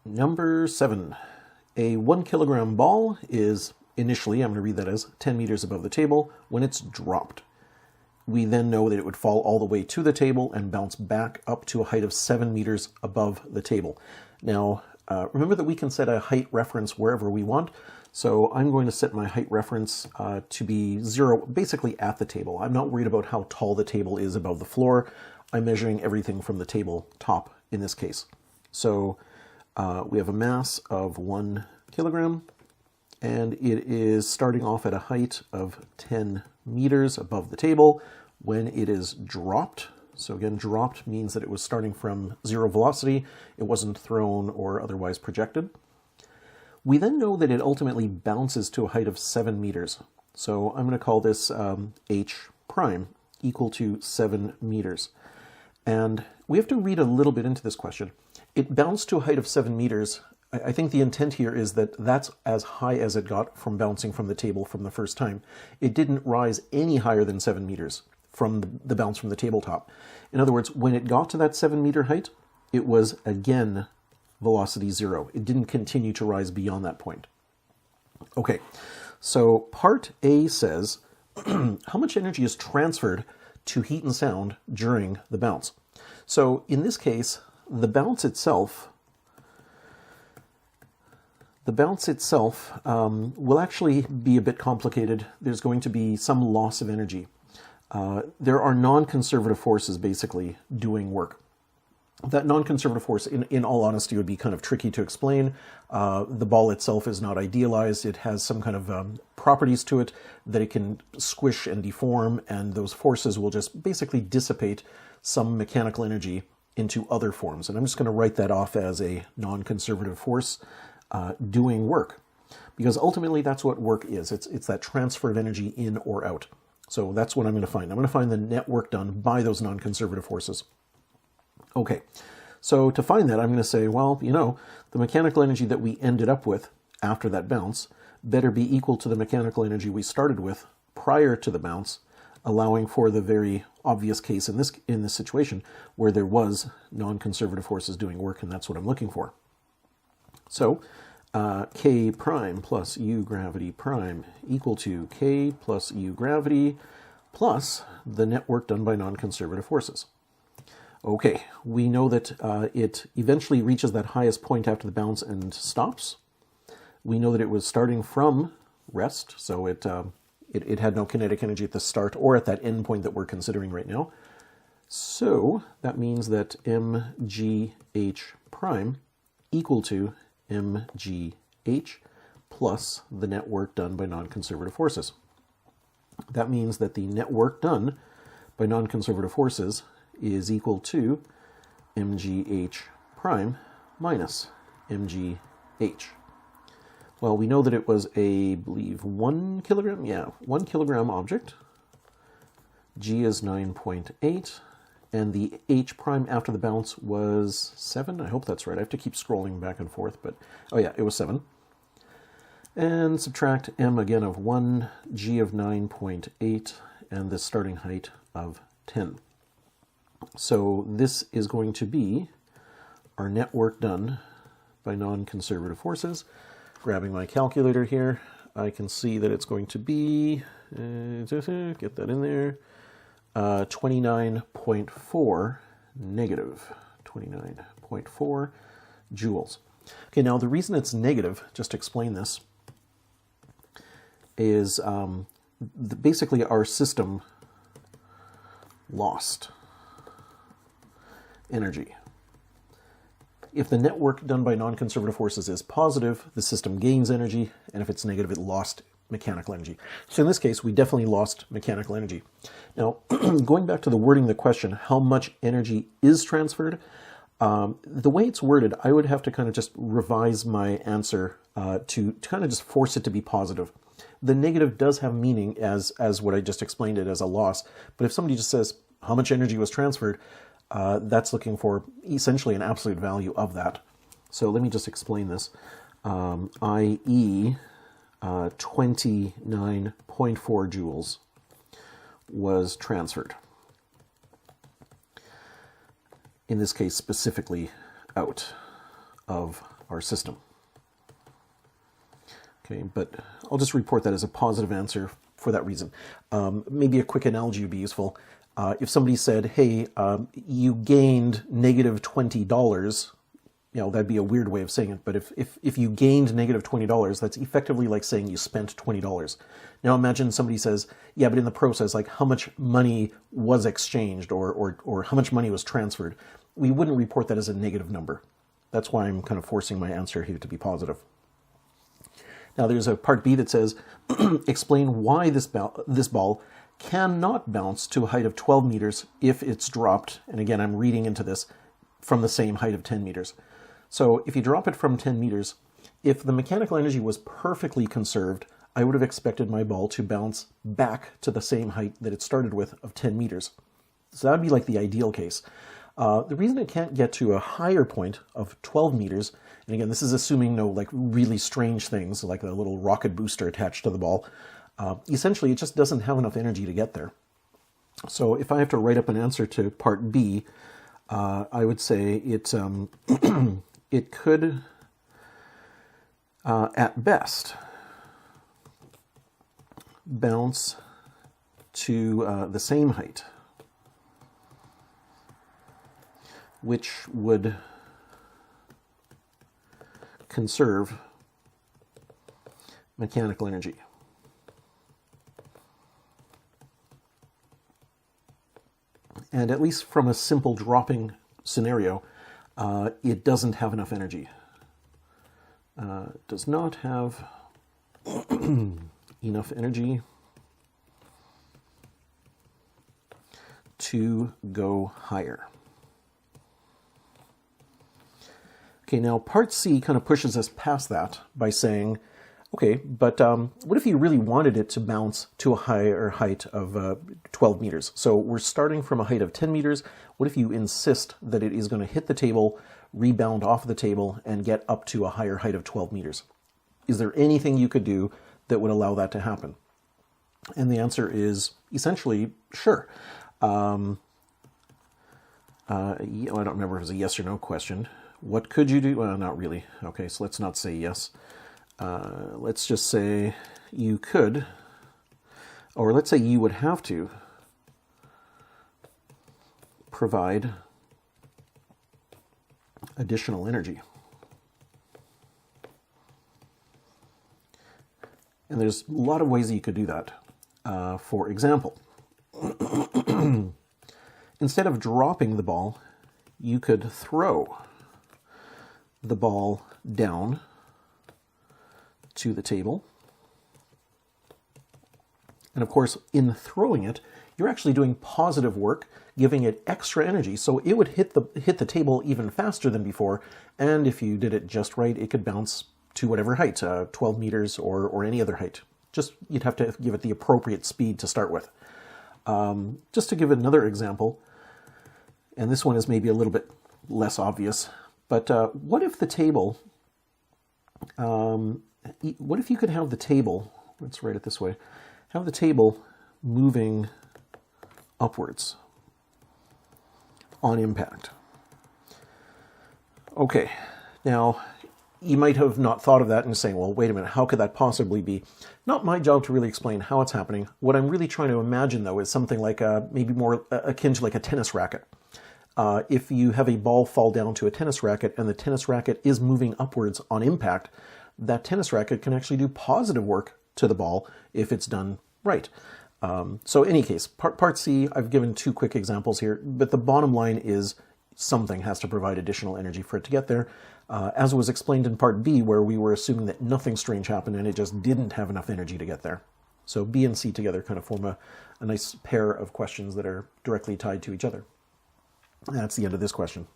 Number 7. A 1 kilogram ball is initially, I'm going to read that as 10 meters above the table when it's dropped. We then know that it would fall all the way to the table and bounce back up to a height of 7 meters above the table. Now, remember that we can set a height reference wherever we want. So I'm going to set my height reference to be 0, basically at the table. I'm not worried about how tall the table is above the floor. I'm measuring everything from the table top in this case. So we have a mass of 1 kilogram, and it is starting off at a height of 10 meters above the table when it is dropped. So again, dropped means that it was starting from 0 velocity. It wasn't thrown or otherwise projected. We then know that it ultimately bounces to a height of 7 meters. So I'm going to call this h prime equal to 7 meters. And we have to read a little bit into this question. It bounced to a height of 7 meters. I think the intent here is that that's as high as it got from bouncing from the table from the first time. It didn't rise any higher than 7 meters from the bounce from the tabletop. In other words, when it got to that 7 meter height, it was again velocity 0. It didn't continue to rise beyond that point. Okay, so part A says, how much energy is transferred to heat and sound during the bounce? So in this case, the bounce itself will actually be a bit complicated. There's going to be some loss of energy. There are non-conservative forces basically doing work. That non-conservative force, in all honesty, would be kind of tricky to explain. The ball itself is not idealized. It has some kind of properties to it that it can squish and deform, and those forces will just basically dissipate some mechanical energy into other forms. And I'm just going to write that off as a non-conservative force doing work, because ultimately that's what work is. It's that transfer of energy in or out. So that's what I'm going to find. I'm going to find the net work done by those non-conservative forces. Okay, so to find that, I'm going to say, well, the mechanical energy that we ended up with after that bounce better be equal to the mechanical energy we started with prior to the bounce, allowing for the very obvious case in this situation where there was non-conservative forces doing work, and that's what I'm looking for. So k prime plus u gravity prime equal to k plus u gravity plus the net work done by non-conservative forces. Okay, we know that it eventually reaches that highest point after the bounce and stops. We know that it was starting from rest, so it had no kinetic energy at the start or at that end point that we're considering right now. So that means that mgh prime equal to mgh plus the net work done by non-conservative forces. That means that the net work done by non-conservative forces is equal to mgh prime minus mgh. Well, we know that it was I believe 1 kilogram, 1 kilogram object. G is 9.8, and the h prime after the bounce was 7. I hope that's right. I have to keep scrolling back and forth, but oh yeah, it was 7. And subtract m again of 1, g of 9.8, and the starting height of 10. So this is going to be our net work done by non-conservative forces. Grabbing my calculator here, I can see that it's going to be, get that in there, 29.4 negative, 29.4 joules. Okay, now the reason it's negative, just to explain this, is basically our system lost energy. If the net work done by non-conservative forces is positive, the system gains energy, and if it's negative, it lost mechanical energy. So in this case, we definitely lost mechanical energy. Now, going back to the wording of the question, how much energy is transferred? The way it's worded, I would have to kind of just revise my answer to kind of just force it to be positive. The negative does have meaning as what I just explained it as a loss, but if somebody just says how much energy was transferred, that's looking for essentially an absolute value of that. So let me just explain this, i.e. 29.4 joules was transferred. In this case, specifically out of our system. Okay, but I'll just report that as a positive answer for that reason. Maybe a quick analogy would be useful. If somebody said, hey, you gained negative $20, that'd be a weird way of saying it, but if you gained negative $20, that's effectively like saying you spent $20. Now imagine somebody says, yeah, but in the process, like how much money was exchanged or how much money was transferred. We wouldn't report that as a negative number. That's why I'm kind of forcing my answer here to be positive. Now there's a part B that says, explain why this ball cannot bounce to a height of 12 meters if it's dropped, and again I'm reading into this, from the same height of 10 meters. So if you drop it from 10 meters, if the mechanical energy was perfectly conserved, I would have expected my ball to bounce back to the same height that it started with of 10 meters. So that would be like the ideal case. The reason it can't get to a higher point of 12 meters, and again, this is assuming no like really strange things like a little rocket booster attached to the ball, essentially it just doesn't have enough energy to get there. So if I have to write up an answer to part B, I would say it, it could, at best, bounce to the same height, which would conserve mechanical energy. And at least from a simple dropping scenario, it doesn't have enough energy. Does not have enough energy to go higher. Okay, now part C kind of pushes us past that by saying, okay, but what if you really wanted it to bounce to a higher height of 12 meters? So we're starting from a height of 10 meters. What if you insist that it is going to hit the table, rebound off the table, and get up to a higher height of 12 meters? Is there anything you could do that would allow that to happen? And the answer is essentially, sure. I don't remember if it was a yes or no question. What could you do? Well, not really. Okay, so let's not say yes. Let's just say you could, or let's say you would have to provide additional energy. And there's a lot of ways that you could do that. For example, instead of dropping the ball, you could throw the ball down to the table. And of course, in throwing it, you're actually doing positive work, giving it extra energy, so it would hit the table even faster than before, and if you did it just right, it could bounce to whatever height, 12 meters or any other height. Just, you'd have to give it the appropriate speed to start with. Just to give another example, and this one is maybe a little bit less obvious, but what if the table, what if you could have the table, let's write it this way, have the table moving upwards on impact? Okay, now you might have not thought of that and saying, well, wait a minute, how could that possibly be? Not my job to really explain how it's happening. What I'm really trying to imagine, though, is something like maybe more akin to like a tennis racket. If you have a ball fall down to a tennis racket and the tennis racket is moving upwards on impact, that tennis racket can actually do positive work to the ball if it's done right. So in any case, part C, I've given two quick examples here, but the bottom line is something has to provide additional energy for it to get there. As was explained in part B, where we were assuming that nothing strange happened and it just didn't have enough energy to get there. So B and C together kind of form a nice pair of questions that are directly tied to each other. That's the end of this question.